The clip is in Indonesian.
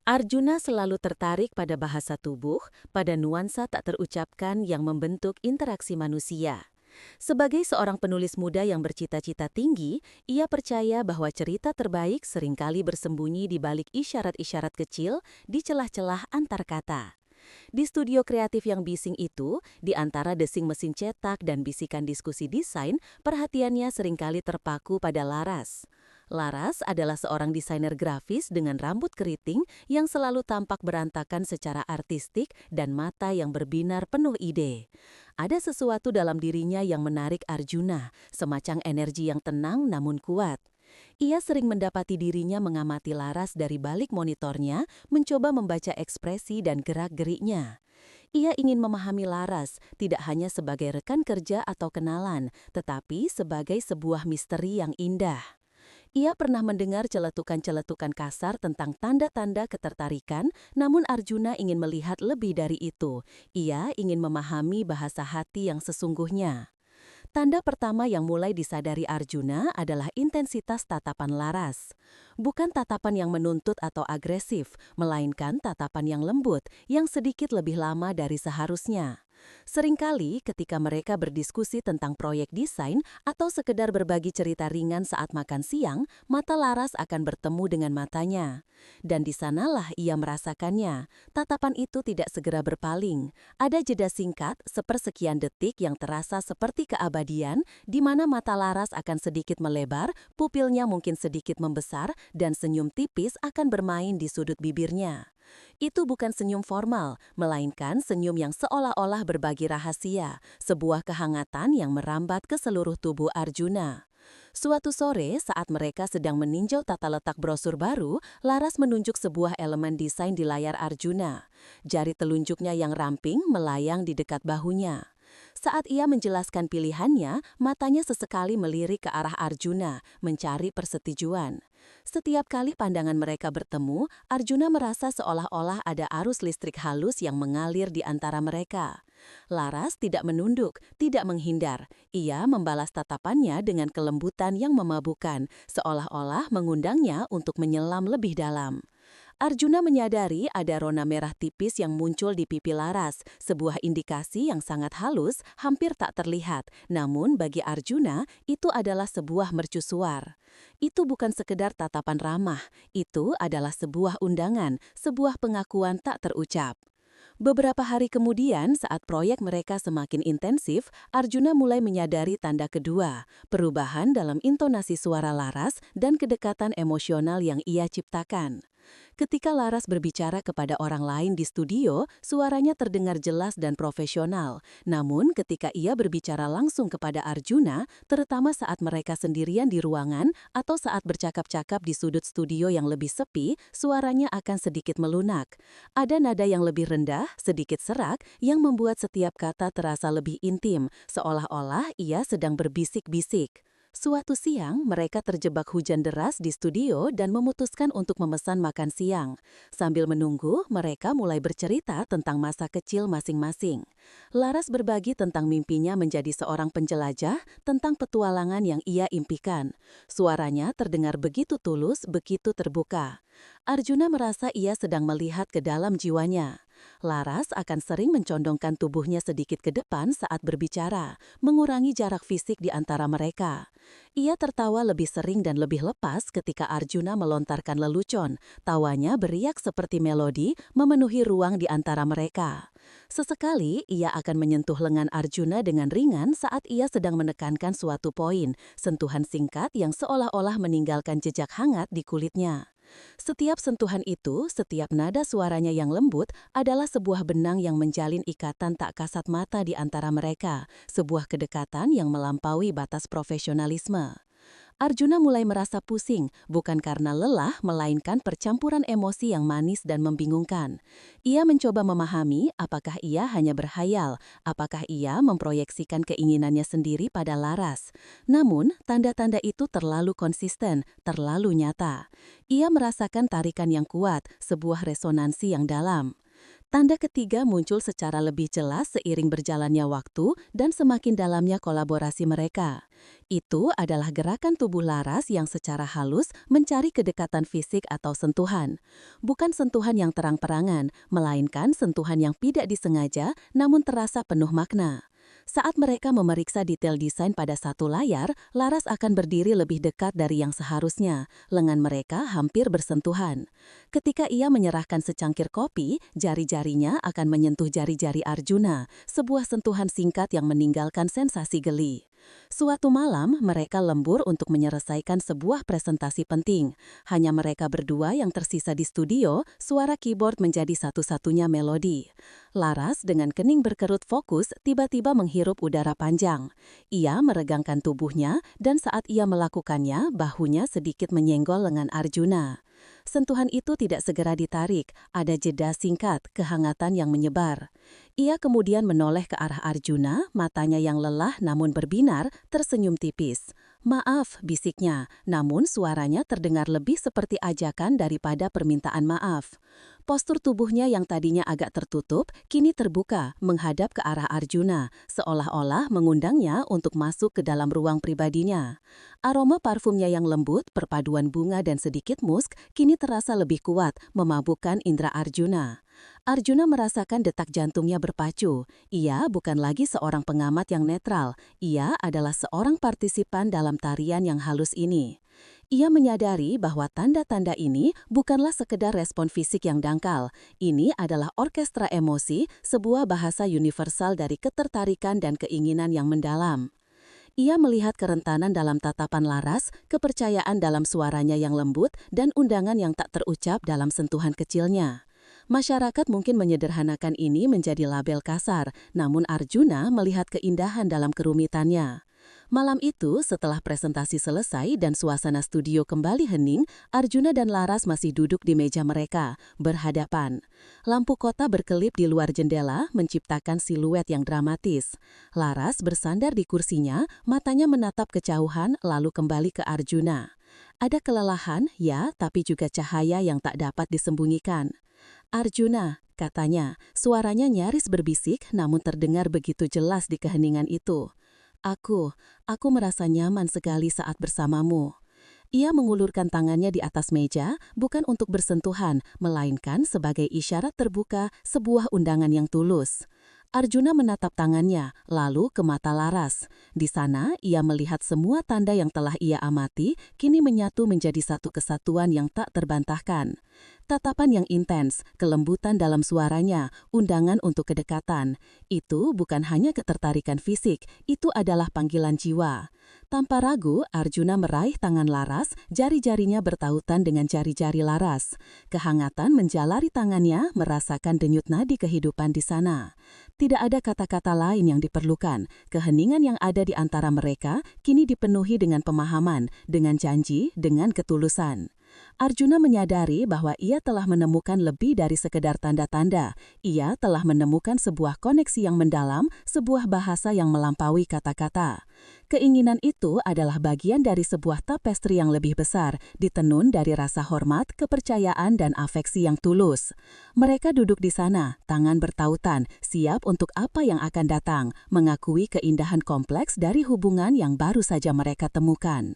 Arjuna selalu tertarik pada bahasa tubuh, pada nuansa tak terucapkan yang membentuk interaksi manusia. Sebagai seorang penulis muda yang bercita-cita tinggi, ia percaya bahwa cerita terbaik seringkali bersembunyi di balik isyarat-isyarat kecil di celah-celah antar kata. Di studio kreatif yang bising itu, di antara desing mesin cetak dan bisikan diskusi desain, perhatiannya seringkali terpaku pada Laras. Laras adalah seorang desainer grafis dengan rambut keriting yang selalu tampak berantakan secara artistik dan mata yang berbinar penuh ide. Ada sesuatu dalam dirinya yang menarik Arjuna, semacam energi yang tenang namun kuat. Ia sering mendapati dirinya mengamati Laras dari balik monitornya, mencoba membaca ekspresi dan gerak-geriknya. Ia ingin memahami Laras tidak hanya sebagai rekan kerja atau kenalan, tetapi sebagai sebuah misteri yang indah. Ia pernah mendengar celetukan-celetukan kasar tentang tanda-tanda ketertarikan, namun Arjuna ingin melihat lebih dari itu. Ia ingin memahami bahasa hati yang sesungguhnya. Tanda pertama yang mulai disadari Arjuna adalah intensitas tatapan Laras. Bukan tatapan yang menuntut atau agresif, melainkan tatapan yang lembut, yang sedikit lebih lama dari seharusnya. Seringkali ketika mereka berdiskusi tentang proyek desain atau sekedar berbagi cerita ringan saat makan siang, mata Laras akan bertemu dengan matanya. Dan di sanalah ia merasakannya. Tatapan itu tidak segera berpaling. Ada jeda singkat, sepersekian detik yang terasa seperti keabadian, di mana mata Laras akan sedikit melebar, pupilnya mungkin sedikit membesar, dan senyum tipis akan bermain di sudut bibirnya. Itu bukan senyum formal, melainkan senyum yang seolah-olah berbagi rahasia, sebuah kehangatan yang merambat ke seluruh tubuh Arjuna. Suatu sore, saat mereka sedang meninjau tata letak brosur baru, Laras menunjuk sebuah elemen desain di layar Arjuna. Jari telunjuknya yang ramping melayang di dekat bahunya. Saat ia menjelaskan pilihannya, matanya sesekali melirik ke arah Arjuna, mencari persetujuan. Setiap kali pandangan mereka bertemu, Arjuna merasa seolah-olah ada arus listrik halus yang mengalir di antara mereka. Laras tidak menunduk, tidak menghindar. Ia membalas tatapannya dengan kelembutan yang memabukkan, seolah-olah mengundangnya untuk menyelam lebih dalam. Arjuna menyadari ada rona merah tipis yang muncul di pipi Laras, sebuah indikasi yang sangat halus, hampir tak terlihat. Namun bagi Arjuna, itu adalah sebuah mercusuar. Itu bukan sekedar tatapan ramah, itu adalah sebuah undangan, sebuah pengakuan tak terucap. Beberapa hari kemudian, saat proyek mereka semakin intensif, Arjuna mulai menyadari tanda kedua, perubahan dalam intonasi suara Laras dan kedekatan emosional yang ia ciptakan. Ketika Laras berbicara kepada orang lain di studio, suaranya terdengar jelas dan profesional. Namun ketika ia berbicara langsung kepada Arjuna, terutama saat mereka sendirian di ruangan atau saat bercakap-cakap di sudut studio yang lebih sepi, suaranya akan sedikit melunak. Ada nada yang lebih rendah, sedikit serak, yang membuat setiap kata terasa lebih intim, seolah-olah ia sedang berbisik-bisik. Suatu siang, mereka terjebak hujan deras di studio dan memutuskan untuk memesan makan siang. Sambil menunggu, mereka mulai bercerita tentang masa kecil masing-masing. Laras berbagi tentang mimpinya menjadi seorang penjelajah, tentang petualangan yang ia impikan. Suaranya terdengar begitu tulus, begitu terbuka. Arjuna merasa ia sedang melihat ke dalam jiwanya. Laras akan sering mencondongkan tubuhnya sedikit ke depan saat berbicara, mengurangi jarak fisik di antara mereka. Ia tertawa lebih sering dan lebih lepas ketika Arjuna melontarkan lelucon. Tawanya beriak seperti melodi, memenuhi ruang di antara mereka. Sesekali, ia akan menyentuh lengan Arjuna dengan ringan saat ia sedang menekankan suatu poin, sentuhan singkat yang seolah-olah meninggalkan jejak hangat di kulitnya. Setiap sentuhan itu, setiap nada suaranya yang lembut, adalah sebuah benang yang menjalin ikatan tak kasat mata di antara mereka, sebuah kedekatan yang melampaui batas profesionalisme. Arjuna mulai merasa pusing, bukan karena lelah, melainkan percampuran emosi yang manis dan membingungkan. Ia mencoba memahami apakah ia hanya berhayal, apakah ia memproyeksikan keinginannya sendiri pada Laras. Namun, tanda-tanda itu terlalu konsisten, terlalu nyata. Ia merasakan tarikan yang kuat, sebuah resonansi yang dalam. Tanda ketiga muncul secara lebih jelas seiring berjalannya waktu dan semakin dalamnya kolaborasi mereka. Itu adalah gerakan tubuh Laras yang secara halus mencari kedekatan fisik atau sentuhan. Bukan sentuhan yang terang-terangan, melainkan sentuhan yang tidak disengaja namun terasa penuh makna. Saat mereka memeriksa detail desain pada satu layar, Laras akan berdiri lebih dekat dari yang seharusnya. Lengan mereka hampir bersentuhan. Ketika ia menyerahkan secangkir kopi, jari-jarinya akan menyentuh jari-jari Arjuna, sebuah sentuhan singkat yang meninggalkan sensasi geli. Suatu malam, mereka lembur untuk menyelesaikan sebuah presentasi penting. Hanya mereka berdua yang tersisa di studio, suara keyboard menjadi satu-satunya melodi. Laras dengan kening berkerut fokus tiba-tiba menghirup udara panjang. Ia meregangkan tubuhnya dan saat ia melakukannya, bahunya sedikit menyenggol lengan Arjuna. Sentuhan itu tidak segera ditarik, ada jeda singkat, kehangatan yang menyebar. Ia kemudian menoleh ke arah Arjuna, matanya yang lelah namun berbinar, tersenyum tipis. "Maaf," bisiknya, namun suaranya terdengar lebih seperti ajakan daripada permintaan maaf. Postur tubuhnya yang tadinya agak tertutup, kini terbuka, menghadap ke arah Arjuna, seolah-olah mengundangnya untuk masuk ke dalam ruang pribadinya. Aroma parfumnya yang lembut, perpaduan bunga dan sedikit musk, kini terasa lebih kuat, memabukkan indera Arjuna. Arjuna merasakan detak jantungnya berpacu. Ia bukan lagi seorang pengamat yang netral, ia adalah seorang partisipan dalam tarian yang halus ini. Ia menyadari bahwa tanda-tanda ini bukanlah sekedar respon fisik yang dangkal. Ini adalah orkestra emosi, sebuah bahasa universal dari ketertarikan dan keinginan yang mendalam. Ia melihat kerentanan dalam tatapan Laras, kepercayaan dalam suaranya yang lembut, dan undangan yang tak terucap dalam sentuhan kecilnya. Masyarakat mungkin menyederhanakan ini menjadi label kasar, namun Arjuna melihat keindahan dalam kerumitannya. Malam itu, setelah presentasi selesai dan suasana studio kembali hening, Arjuna dan Laras masih duduk di meja mereka, berhadapan. Lampu kota berkelip di luar jendela, menciptakan siluet yang dramatis. Laras bersandar di kursinya, matanya menatap kejauhan lalu kembali ke Arjuna. Ada kelelahan, ya, tapi juga cahaya yang tak dapat disembunyikan. "Arjuna," katanya, suaranya nyaris berbisik namun terdengar begitu jelas di keheningan itu. Aku merasa nyaman sekali saat bersamamu." Ia mengulurkan tangannya di atas meja, bukan untuk bersentuhan, melainkan sebagai isyarat terbuka sebuah undangan yang tulus. Arjuna menatap tangannya, lalu ke mata Laras. Di sana, ia melihat semua tanda yang telah ia amati, kini menyatu menjadi satu kesatuan yang tak terbantahkan. Tatapan yang intens, kelembutan dalam suaranya, undangan untuk kedekatan. Itu bukan hanya ketertarikan fisik, itu adalah panggilan jiwa. Tanpa ragu, Arjuna meraih tangan Laras, jari-jarinya bertautan dengan jari-jari Laras. Kehangatan menjalari tangannya, merasakan denyut nadi kehidupan di sana. Tidak ada kata-kata lain yang diperlukan. Keheningan yang ada di antara mereka kini dipenuhi dengan pemahaman, dengan janji, dengan ketulusan. Arjuna menyadari bahwa ia telah menemukan lebih dari sekedar tanda-tanda. Ia telah menemukan sebuah koneksi yang mendalam, sebuah bahasa yang melampaui kata-kata. Keinginan itu adalah bagian dari sebuah tapestri yang lebih besar, ditenun dari rasa hormat, kepercayaan, dan afeksi yang tulus. Mereka duduk di sana, tangan bertautan, siap untuk apa yang akan datang, mengakui keindahan kompleks dari hubungan yang baru saja mereka temukan.